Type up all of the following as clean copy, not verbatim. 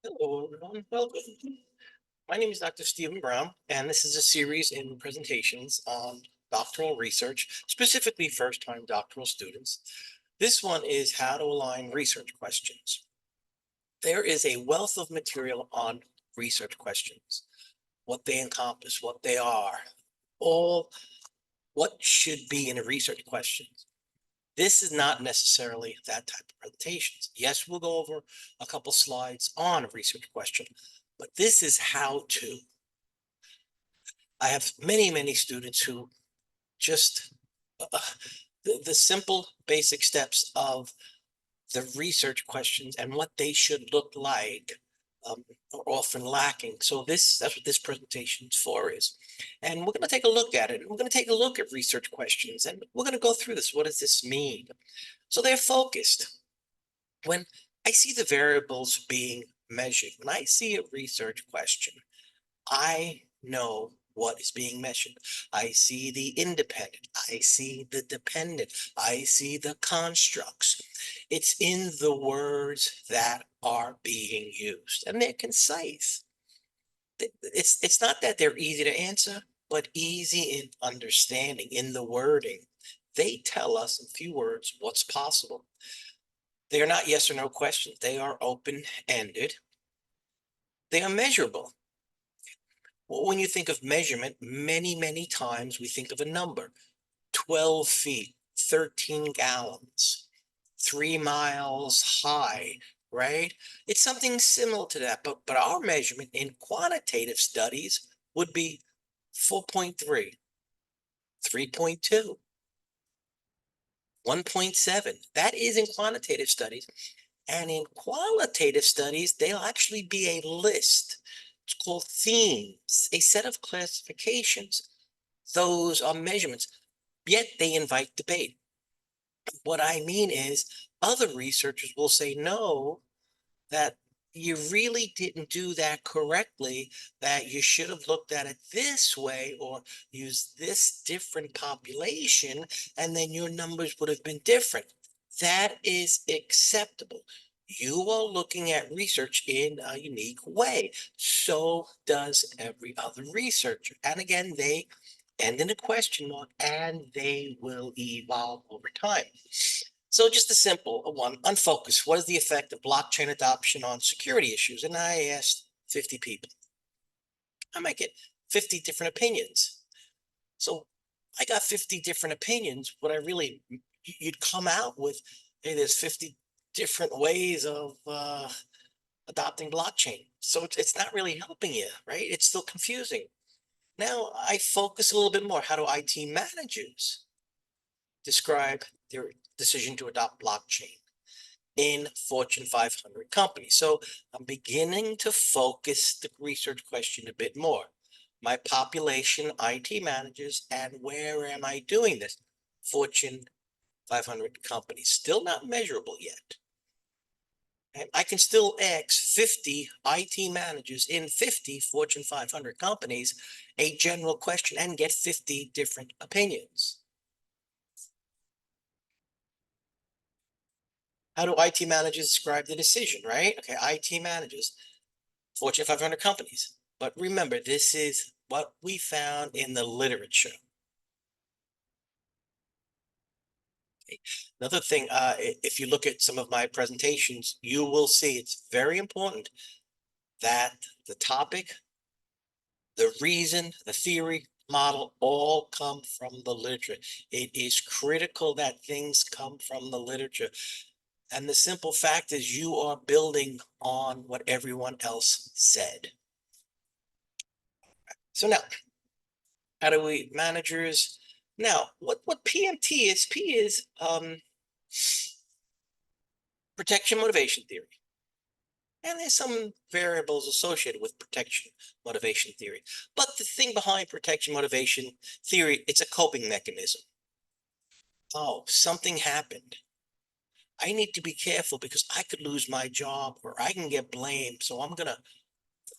Hello, everyone. Welcome. My name is Dr. Stephen Brown, and this is a series in presentations on doctoral research, specifically first-time doctoral students. This one is how to align research questions. There is a wealth of material on research questions, what they encompass, what they are, all what should be in a research question. This is not necessarily that type of presentations. Yes, we'll go over a couple slides on a research question, but this is how to. I have many students who just the simple basic steps of the research questions and what they should look like are often lacking. So that's what this presentation for is. And we're going to take a look at it. We're going to take a look at research questions and we're going to go through this. What does this mean? So they're focused. When I see the variables being measured, when I see a research question, I know what is being measured. I see the independent, I see the dependent, I see the constructs. It's in the words that are being used, and they're concise. It's not that they're easy to answer, but easy in understanding in the wording. They tell us in few words what's possible. They are not yes or no questions. They are open-ended. They are measurable. Well, when you think of measurement, many times we think of a number, 12 feet, 13 gallons, 3 miles high, right? It's something similar to that, but our measurement in quantitative studies would be 4.3, 3.2, 1.7. That is in quantitative studies. And in qualitative studies, they'll actually be a list. It's called themes, a set of classifications. Those are measurements, yet they invite debate. What I mean is, other researchers will say, no, that you really didn't do that correctly, that you should have looked at it this way or used this different population, and then your numbers would have been different. That is acceptable. You are looking at research in a unique way. So does every other researcher. And again, they end in a question mark and they will evolve over time. So just a simple one, unfocused. What is the effect of blockchain adoption on security issues? And I asked 50 people. I might get 50 different opinions. So I got 50 different opinions. What I really, you'd come out with, hey, there's 50 different ways of adopting blockchain. So it's not really helping you, right? It's still confusing. Now I focus a little bit more. How do IT managers describe their decision to adopt blockchain in Fortune 500 companies? So I'm beginning to focus the research question a bit more. My population, IT managers, and where am I doing this? Fortune 500 companies, still not measurable yet. And I can still ask 50 IT managers in 50 Fortune 500 companies a general question and get 50 different opinions. How do IT managers describe the decision, right? Okay, IT managers, Fortune 500 companies. But remember, this is what we found in the literature. Okay. Another thing, if you look at some of my presentations, you will see it's very important that the topic, the reason, the theory, model all come from the literature. It is critical that things come from the literature. And the simple fact is you are building on what everyone else said. So now, how do we managers? Now, what PMT is? P is protection motivation theory. And there's some variables associated with protection motivation theory. But the thing behind protection motivation theory, it's a coping mechanism. Oh, something happened. I need to be careful because I could lose my job or I can get blamed. So I'm going to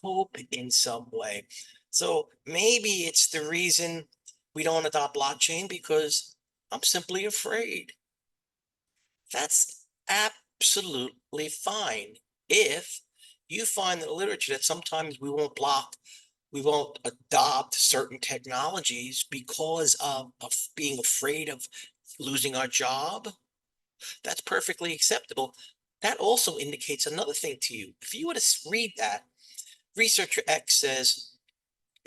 cope in some way. So maybe it's the reason we don't adopt blockchain because I'm simply afraid. That's absolutely fine if you find in the literature that sometimes we won't adopt certain technologies because of being afraid of losing our job. That's perfectly acceptable. That also indicates another thing to you. If you were to read that, researcher X says,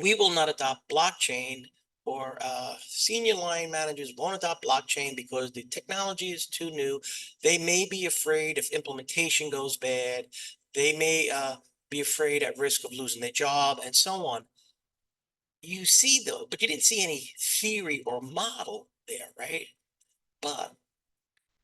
we will not adopt blockchain, or senior line managers won't adopt blockchain because the technology is too new. They may be afraid if implementation goes bad. They may be afraid at risk of losing their job and so on. You see though, but you didn't see any theory or model there, right? But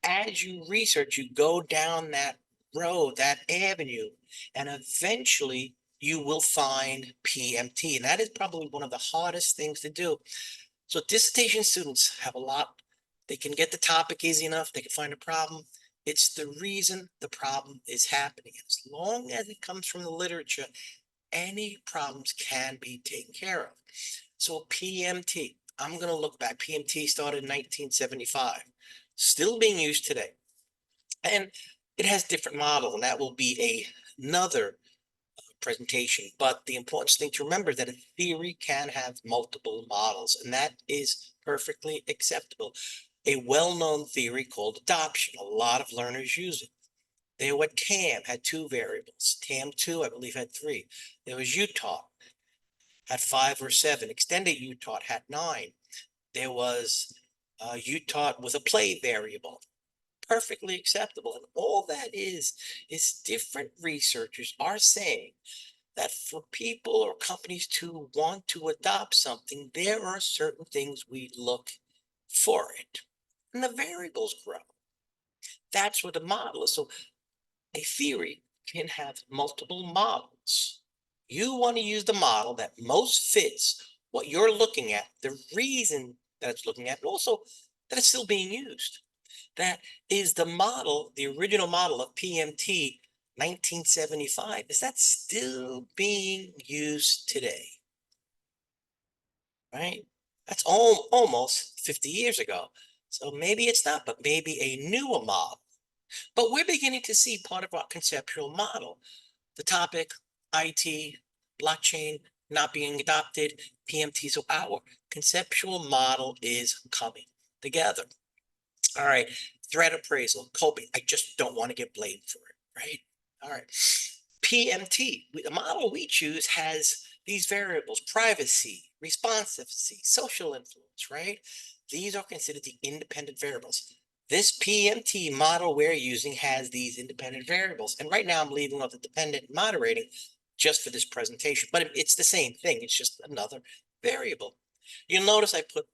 as you research, you go down that road, that avenue, and eventually you will find PMT. And that is probably one of the hardest things to do. So dissertation students have a lot. They can get the topic easy enough. They can find a problem. It's the reason the problem is happening. As long as it comes from the literature, any problems can be taken care of. So PMT, I'm going to look back. PMT started in 1975, still being used today. And it has different model, and that will be another presentation. But the important thing to remember that a theory can have multiple models, and that is perfectly acceptable. A well-known theory called adoption. A lot of learners use it. There was TAM, had two variables. TAM2, I believe, had three. There was UTaught, had 5 or 7. Extended UTaught had 9. There was UTaught with a play variable. Perfectly acceptable. And all that is different researchers are saying that for people or companies to want to adopt something, there are certain things we look for it. And the variables grow. That's what the model is. So a theory can have multiple models. You want to use the model that most fits what you're looking at, the reason that it's looking at, but also that it's still being used. That is the model, the original model of PMT 1975. Is that still being used today? Right? That's almost 50 years ago. So maybe it's not, but maybe a newer model. But we're beginning to see part of our conceptual model. The topic, IT, blockchain not being adopted, PMT. So our conceptual model is coming together. All right, threat appraisal, coping. I just don't want to get blamed for it, right? All right. PMT, the model we choose has these variables: privacy, responsiveness, social influence, right? These are considered the independent variables. This PMT model we're using has these independent variables. And right now I'm leaving off the dependent moderating just for this presentation, but it's the same thing. It's just another variable. You'll notice I put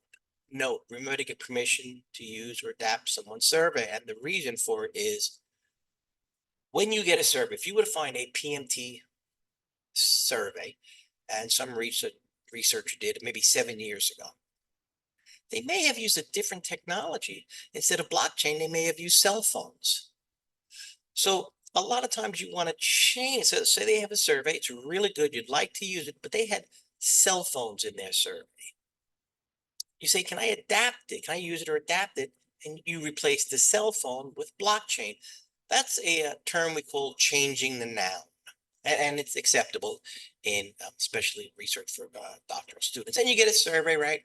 note, remember to get permission to use or adapt someone's survey. And the reason for it is when you get a survey, if you were to find a PMT survey, and some researcher did maybe 7 years ago, they may have used a different technology. Instead of blockchain, they may have used cell phones. So a lot of times you want to change. So say they have a survey, it's really good, you'd like to use it, but they had cell phones in their survey. You say, can I adapt it? Can I use it or adapt it? And you replace the cell phone with blockchain. That's a term we call changing the noun. And it's acceptable in especially research for doctoral students. And you get a survey, right?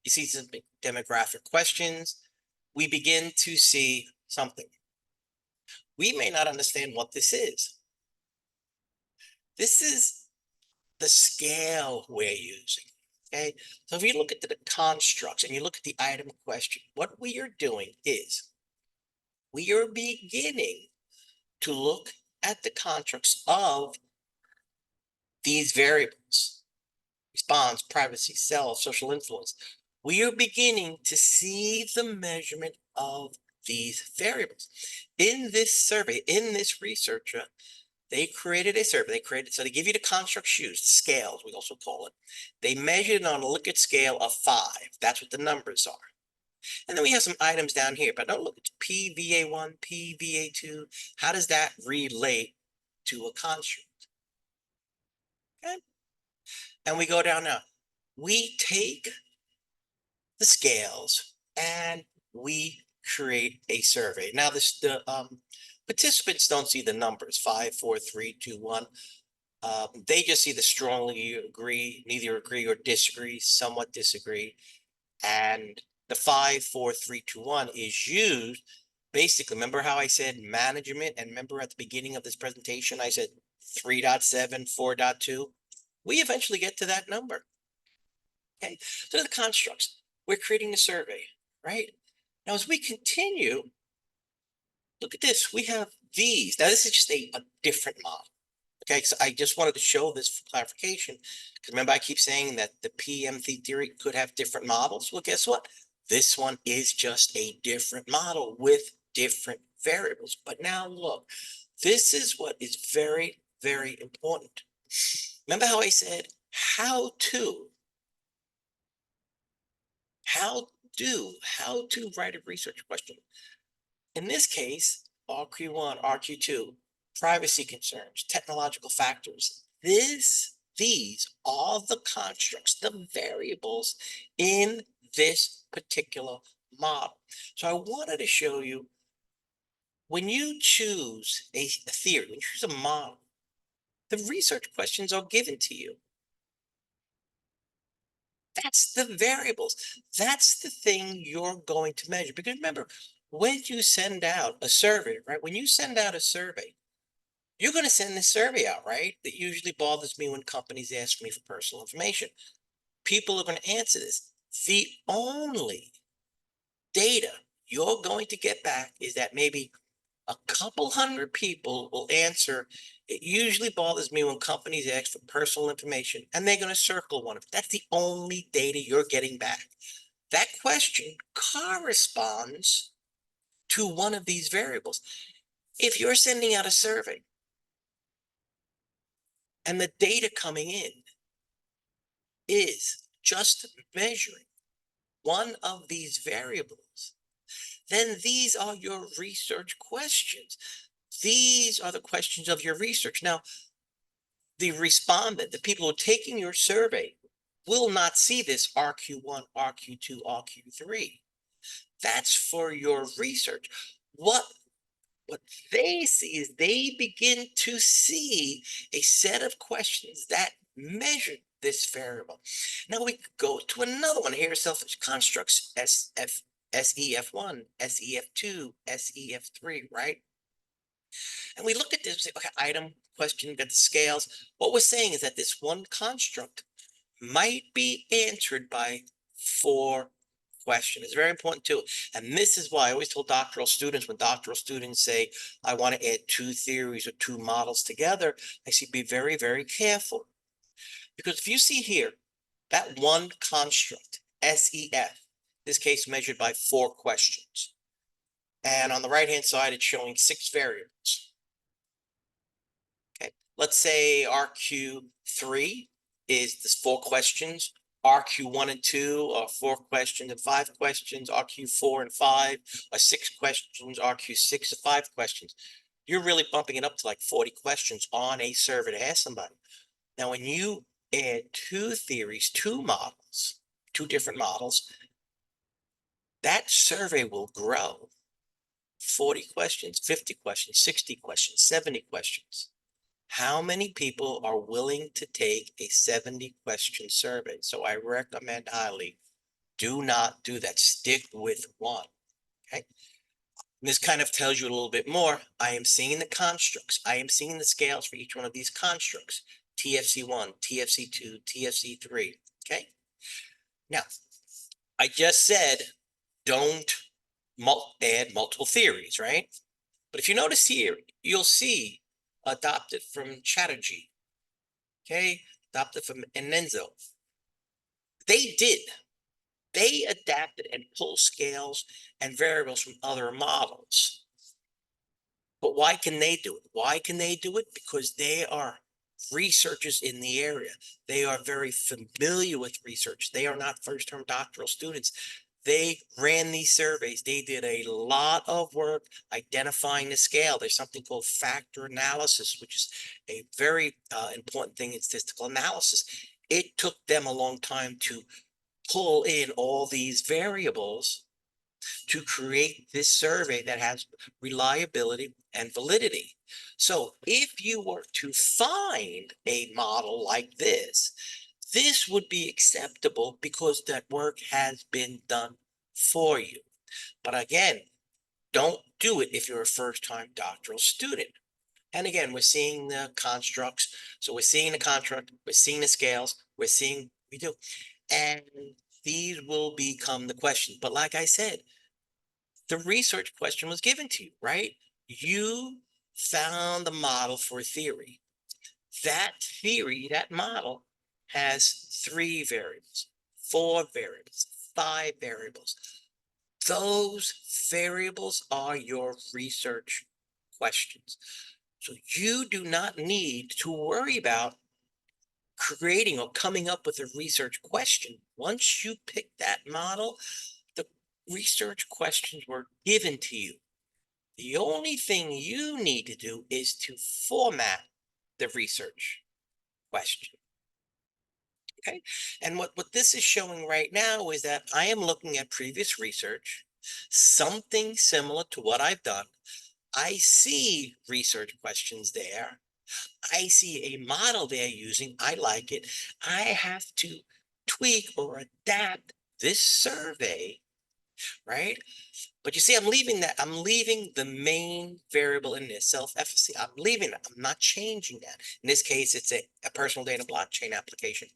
You see some big demographic questions. We begin to see something. We may not understand what this is. This is the scale we're using. Okay, so if you look at the constructs and you look at the item question, what we are doing is we are beginning to look at the constructs of these variables: response, privacy, self, social influence. We are beginning to see the measurement of these variables. In this survey, in this researcher, they created a survey. So they give you the constructs used, scales, we also call it. They measured it on a Likert scale of 5. That's what the numbers are. And then we have some items down here, but don't look at PVA1, PVA2. How does that relate to a construct? Okay. And we go down now. We take the scales and we create a survey. Now, Participants don't see the numbers, 5, 4, 3, 2, 1. They just see the strongly agree, neither agree or disagree, somewhat disagree. And the 5, 4, 3, 2, 1 is used basically. Remember how I said management? And remember at the beginning of this presentation, I said 3.7, 4.2. We eventually get to that number. Okay, so the constructs. We're creating a survey, right? Now, as we continue, look at this. We have these. Now, this is just a different model. Okay, so I just wanted to show this for clarification. Because remember, I keep saying that the PMT theory could have different models. Well, guess what? This one is just a different model with different variables. But now look, this is what is very, very important. Remember how I said how to write a research question. In this case, RQ1, RQ2, privacy concerns, technological factors. These are the constructs, the variables in this particular model. So I wanted to show you, when you choose a theory, when you choose a model, the research questions are given to you. That's the variables. That's the thing you're going to measure. Because remember, when you send out a survey, right? When you send out a survey, you're going to send this survey out, right? That usually bothers me when companies ask me for personal information. People are going to answer this. The only data you're going to get back is that maybe a couple hundred people will answer. It usually bothers me when companies ask for personal information and they're going to circle one of it. That's the only data you're getting back. That question corresponds to one of these variables. If you're sending out a survey and the data coming in is just measuring one of these variables, then these are your research questions. These are the questions of your research. Now, the respondent, the people who are taking your survey, will not see this RQ1, RQ2, RQ3. That's for your research. What they see is they begin to see a set of questions that measure this variable. Now we go to another one here, selfish constructs, SEF1, SEF2, SEF3, right? And we look at this, say, okay, item, question, got the scales. What we're saying is that this one construct might be answered by 4 questions. It's very important too. And this is why I always tell doctoral students, when doctoral students say, I want to add 2 theories or 2 models together, I say, be very, very careful. Because if you see here, that one construct, SEF, this case measured by 4 questions. And on the right-hand side, it's showing 6 variables. Okay, let's say RQ3 is this 4 questions. RQ1 and 2 are 4 questions and 5 questions. RQ4 and 5 are 6 questions. RQ6 are 5 questions. You're really bumping it up to like 40 questions on a survey to ask somebody. Now, when you add 2 theories, 2 models, 2 different models, that survey will grow 40 questions, 50 questions, 60 questions, 70 questions. How many people are willing to take a 70-question survey? So I recommend highly, do not do that. Stick with one, okay? And this kind of tells you a little bit more. I am seeing the constructs. I am seeing the scales for each one of these constructs. TFC1, TFC2, TFC3, okay? Now, I just said, don't add multiple theories, right? But if you notice here, you'll see adopted from Chatterjee, okay? Adopted from Enenzo. They adapted and pulled scales and variables from other models. But why can they do it? Why can they do it? Because they are researchers in the area. They are very familiar with research. They are not first-term doctoral students. They ran these surveys. They did a lot of work identifying the scale. There's something called factor analysis, which is a very important thing in statistical analysis. It took them a long time to pull in all these variables to create this survey that has reliability and validity. So if you were to find a model like this would be acceptable because that work has been done for you. But again, don't do it if you're a first-time doctoral student. And again, we're seeing the constructs. So we're seeing the construct, we're seeing the scales, we're seeing we do. And these will become the question. But like I said, the research question was given to you, right? You found the model for a theory. That theory, that model has 3 variables, 4 variables, 5 variables. Those variables are your research questions. So you do not need to worry about creating or coming up with a research question. Once you pick that model, the research questions were given to you. The only thing you need to do is to format the research question. Okay. And what this is showing right now is that I am looking at previous research, something similar to what I've done. I see research questions there. I see a model they're using. I like it. I have to tweak or adapt this survey, right? But you see, I'm leaving the main variable in this, self-efficacy. I'm leaving it. I'm not changing that. In this case, it's a personal data blockchain application.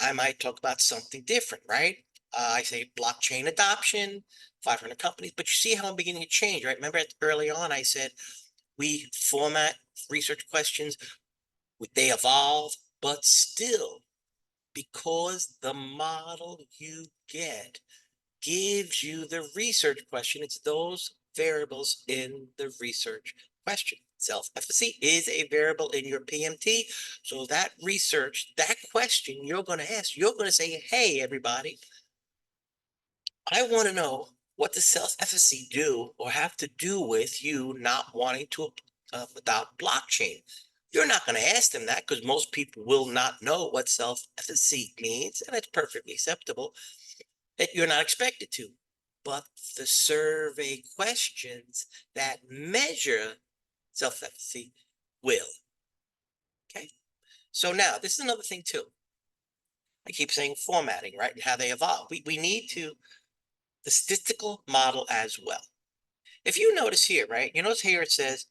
I might talk about something different, right? I say blockchain adoption, 500 companies, but you see how I'm beginning to change, right? Remember early on, I said we format research questions, they evolve, but still, because the model you get gives you the research question, it's those variables in the research question. Self-efficacy is a variable in your PMT. So that research, that question you're going to ask, you're going to say, hey, everybody, I want to know what does self-efficacy do or have to do with you not wanting to adopt blockchain. You're not going to ask them that because most people will not know what self-efficacy means, and it's perfectly acceptable that you're not expected to. But the survey questions that measure self-efficacy will. Okay. So now this is another thing too. I keep saying formatting, right? And how they evolve. We need to the statistical model as well. If you notice here, right? You notice here it says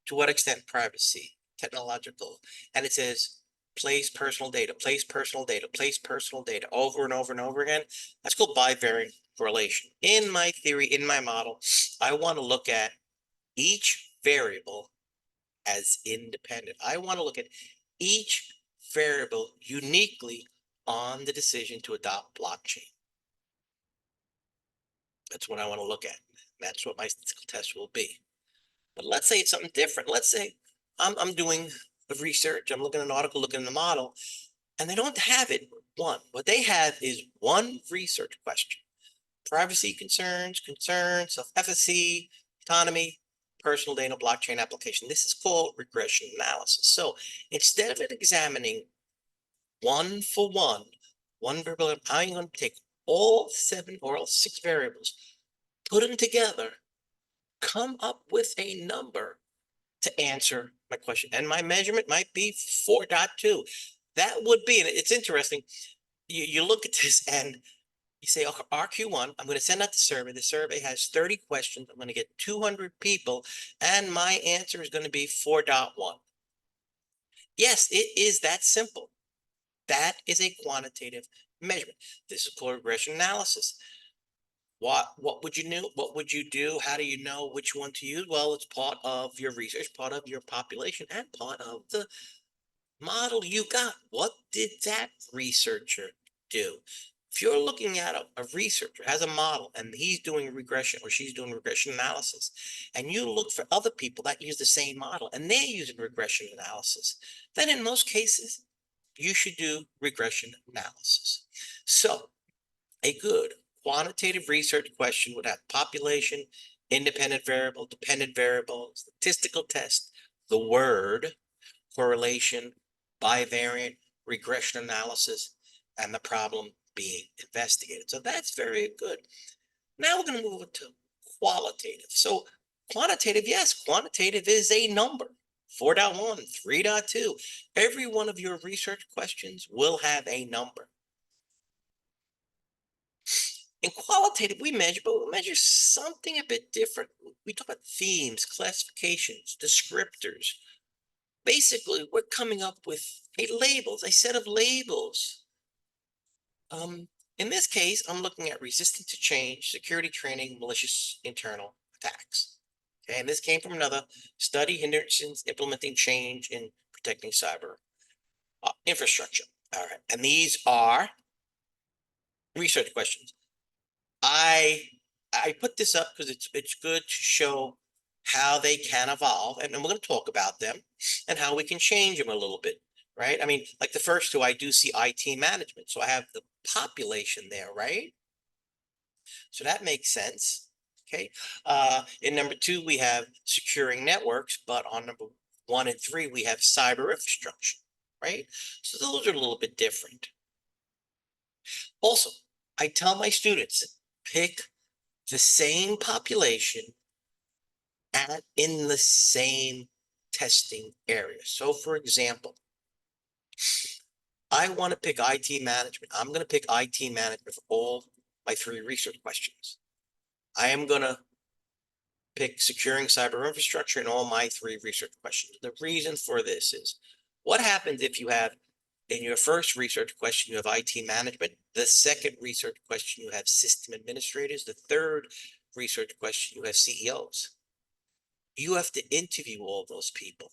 to what extent privacy, technological, and it says place personal data, place personal data, place personal data over and over and over again. That's called bivariate correlation. In my theory, in my model, I want to look at each variable as independent. I want to look at each variable uniquely on the decision to adopt blockchain. That's what I want to look at. That's what my statistical test will be. But let's say it's something different. Let's say I'm doing the research, I'm looking at an article, looking at the model, and they don't have it one. What they have is one research question. Privacy concerns, self-efficacy, autonomy, personal data, blockchain application. This is called regression analysis. So instead of it examining one for one variable, I'm going to take all 7 or all 6 variables, put them together, come up with a number to answer my question. And my measurement might be 4.2. That would be, and it's interesting. You look at this and you say, okay, RQ1, I'm going to send out the survey. The survey has 30 questions. I'm going to get 200 people, and my answer is going to be 4.1. Yes, it is that simple. That is a quantitative measurement. This is called regression analysis. What would you know? What would you do? How do you know which one to use? Well, it's part of your research, part of your population, and part of the model you got. What did that researcher do? If you're looking at a researcher has a model and he's doing regression or she's doing regression analysis, and you look for other people that use the same model and they're using regression analysis, then in most cases, you should do regression analysis. So a good quantitative research question would have population, independent variable, dependent variable, statistical test, the word, correlation, bivariate, regression analysis, and the problem being investigated. So that's very good. Now we're going to move it to qualitative. So quantitative, yes, quantitative is a number. 4.1, 3.2. Every one of your research questions will have a number. In qualitative, we measure, but we measure something a bit different. We talk about themes, classifications, descriptors. Basically, we're coming up with a set of labels. In this case, I'm looking at resistance to change, security training, malicious internal attacks. Okay, and this came from another study, hindrances implementing change in protecting cyber infrastructure. All right, and these are research questions. I put this up because it's good to show how they can evolve, and we're going to talk about them and how we can change them a little bit, right? I mean, like the first two, I do see IT management, so I have the population there, right? So that makes sense. Okay. In number two, we have securing networks, but on number 1 and 3, we have cyber infrastructure, right? So those are a little bit different. Also, I tell my students, pick the same population in the same testing area. So for example, I want to pick IT management. I'm going to pick IT management for all my 3 research questions. I am going to pick securing cyber infrastructure in all my 3 research questions. The reason for this is what happens if you have in your first research question, you have IT management. The second research question, you have system administrators. The third research question, you have CEOs. You have to interview all those people.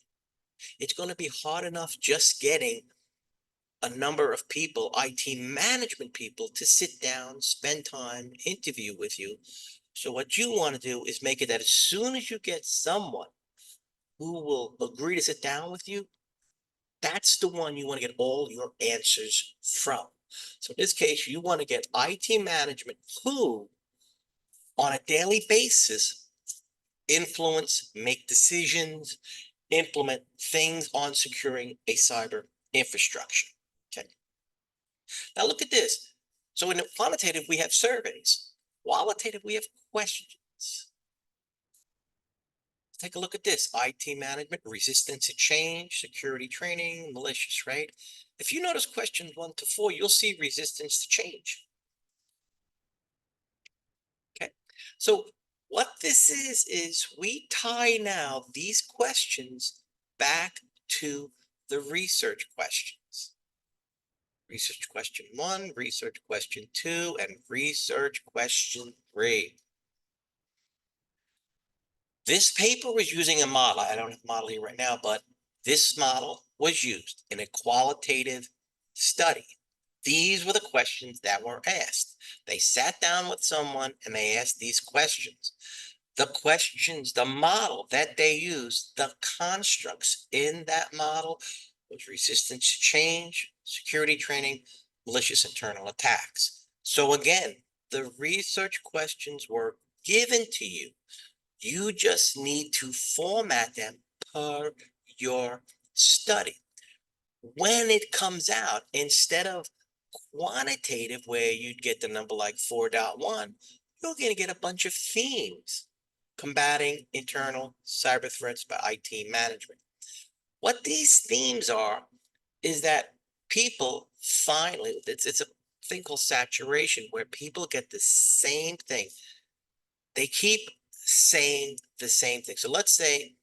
It's going to be hard enough just getting a number of people, IT management people, to sit down, spend time, interview with you. So what you want to do is make it that as soon as you get someone who will agree to sit down with you, that's the one you want to get all your answers from. So in this case, you want to get IT management who, on a daily basis, influence, make decisions, implement things on securing a cyber infrastructure. Okay. Now look at this. So in the quantitative, we have surveys. Qualitative, we have questions. Let's take a look at this. IT management, resistance to change, security training, malicious, right? If you notice questions 1 to 4, you'll see resistance to change. Okay. So what this is we tie now these questions back to the research questions. Research question 1, research question 2, and research question 3. This paper was using a model. I don't have a model here right now, but this model was used in a qualitative study. These were the questions that were asked. They sat down with someone and they asked these questions. The questions, the model that they used, the constructs in that model was resistance to change, security training, malicious internal attacks. So again, the research questions were given to you. You just need to format them per your study. When it comes out, instead of quantitative, where you'd get the number like 4.1, you're going to get a bunch of themes. Combating internal cyber threats by IT management. What these themes are is that people finally, it's a thing called saturation, where people get the same thing. They keep saying the same thing. So let's say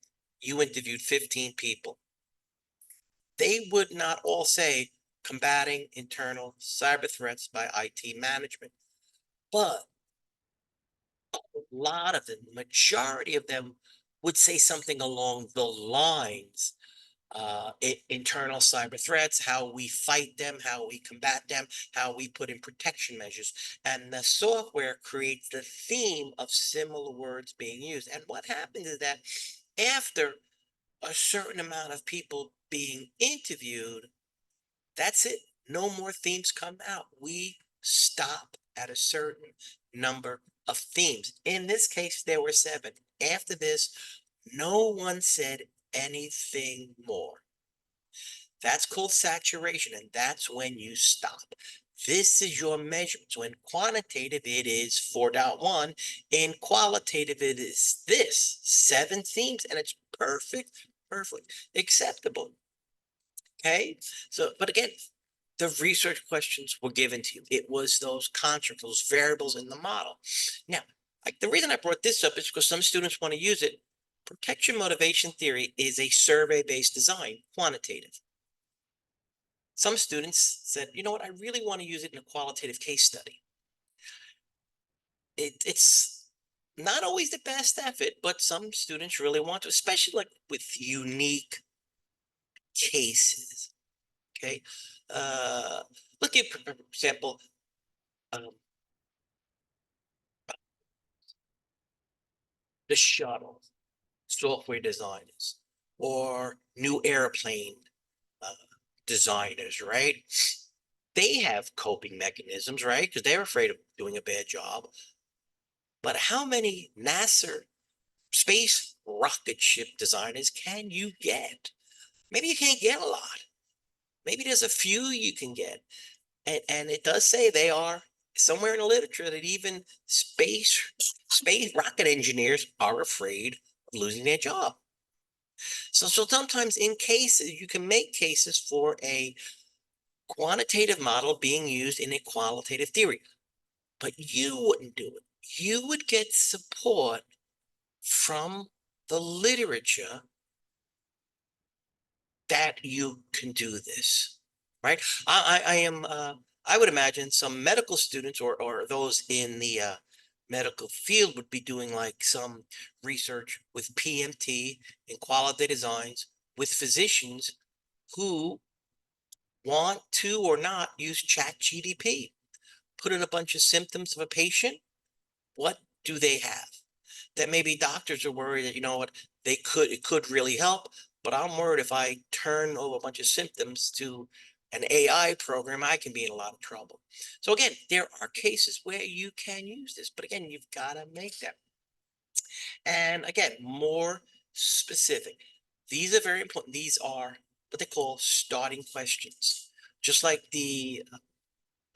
you interviewed 15 people. They would not all say combating internal cyber threats by IT management, but a lot of them, majority of them, would say something along the lines internal cyber threats, how we fight them, how we combat them, how we put in protection measures. And the software creates the theme of similar words being used. And what happens is that after a certain amount of people being interviewed, that's it. No more themes come out. We stop at a certain number of themes. In this case, there were 7. After this, no one said anything more. That's called saturation, and that's when you stop. This is your measurement. So in quantitative, it is 4.1. In qualitative, it is this 7 themes, and it's perfectly acceptable. Okay. So, but again, the research questions were given to you. It was those constructs, those variables in the model. Now, like the reason I brought this up is because some students want to use it. Protection motivation theory is a survey-based design, quantitative. Some students said, you know what, I really want to use it in a qualitative case study. It's not always the best effort, but some students really want to, especially like with unique cases. Okay. Uh, Look at, for example, um, the shuttle software designers or new airplane uh, designers, right? They have coping mechanisms, right? Because they're afraid of doing a bad job. But how many NASA space rocket ship designers can you get? Maybe you can't get a lot. Maybe there's a few you can get. And it does say they are somewhere in the literature that even space rocket engineers are afraid of losing their job. So sometimes in cases, you can make cases for a quantitative model being used in a qualitative theory, but you wouldn't do it. You would get support from the literature that you can do this, right? I am, I would imagine some medical students or those in the medical field would be doing like some research with PMT and quality designs with physicians who want to or not use chat GDP. Put in a bunch of symptoms of a patient. What do they have? That maybe doctors are worried that, you know what, it could really help, but I'm worried if I turn over a bunch of symptoms to an AI program, I can be in a lot of trouble. So again, there are cases where you can use this, but again, you've got to make them. And again, more specific. These are very important. These are what they call starting questions. Just like the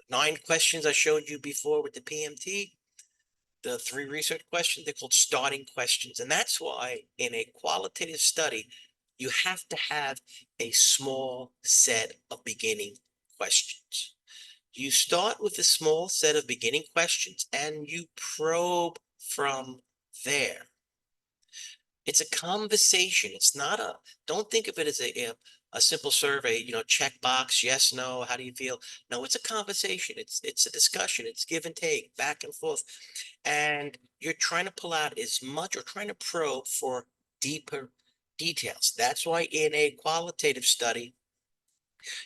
9 questions I showed you before with the PMT, the 3 research questions, they're called starting questions. And that's why in a qualitative study, you have to have a small set of beginning questions. You start with a small set of beginning questions and you probe from there. It's a conversation. It's not a, don't think of it as a simple survey, you know, check box, yes, no, how do you feel? No, it's a conversation. It's a discussion. It's give and take, back and forth. And you're trying to pull out as much or trying to probe for deeper details. That's why in a qualitative study,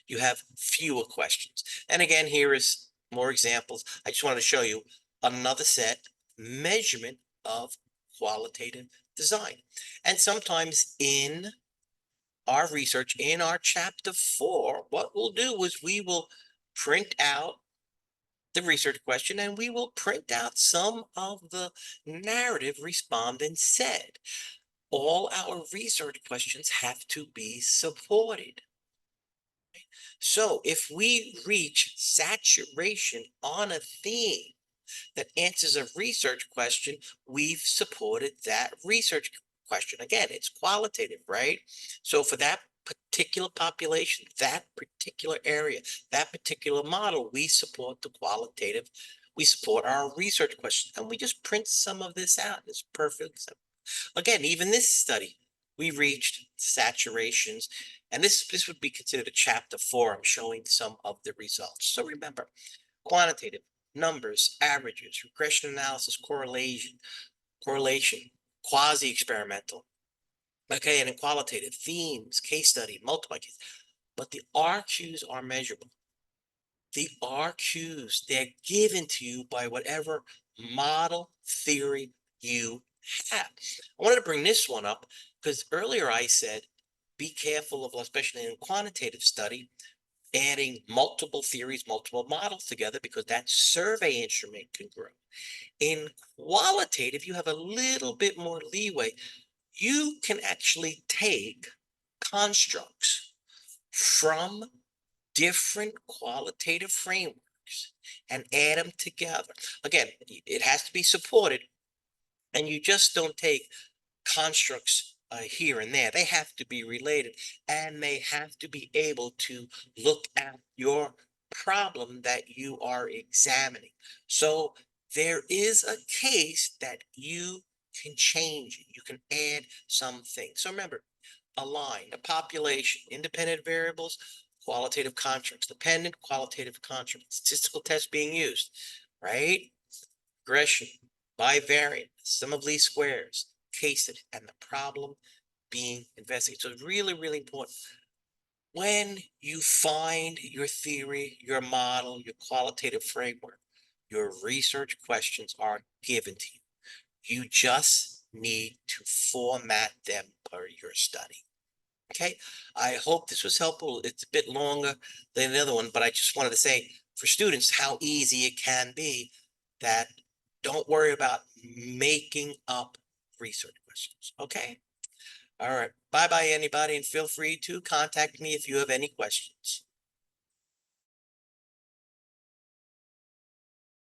you have fewer questions. And again, here is more examples. I just wanted to show you another set measurement of qualitative design. And sometimes in our research, in our chapter 4, what we'll do is we will print out the research question and we will print out some of the narrative respondents said. All our research questions have to be supported. So if we reach saturation on a theme that answers a research question, we've supported that research question. Again, it's qualitative, right? So for that particular population, that particular area, that particular model, we support the qualitative, we support our research question, and we just print some of this out. It's perfect. Again, even this study, we reached saturations, and this would be considered a chapter 4. I'm showing some of the results. So remember, quantitative, numbers, averages, regression analysis, correlation, quasi-experimental. Okay, and in qualitative, themes, case study, multiple case. But the RQs are measurable. The RQs, they're given to you by whatever model theory you have. I wanted to bring this one up because earlier I said, be careful of, especially in quantitative study, adding multiple theories, multiple models together because that survey instrument can grow. In qualitative, you have a little bit more leeway. You can actually take constructs from different qualitative frameworks constructs and add them together. Again, it has to be supported, and you just don't take constructs here and there. They have to be related, and they have to be able to look at your problem that you are examining. So there is a case that you can change it. You can add some things. So remember, align the population, independent variables, qualitative constructs, dependent qualitative constructs, statistical tests being used, right? Regression, bivariate, sum of least squares, case studies, and the problem being investigated. So it's really, really important. When you find your theory, your model, your qualitative framework, your research questions are given to you. You just need to format them per your study. Okay, I hope this was helpful. It's a bit longer than the other one, but I just wanted to say for students how easy it can be, that don't worry about making up research questions. Okay. All right. Bye bye, anybody, and feel free to contact me if you have any questions.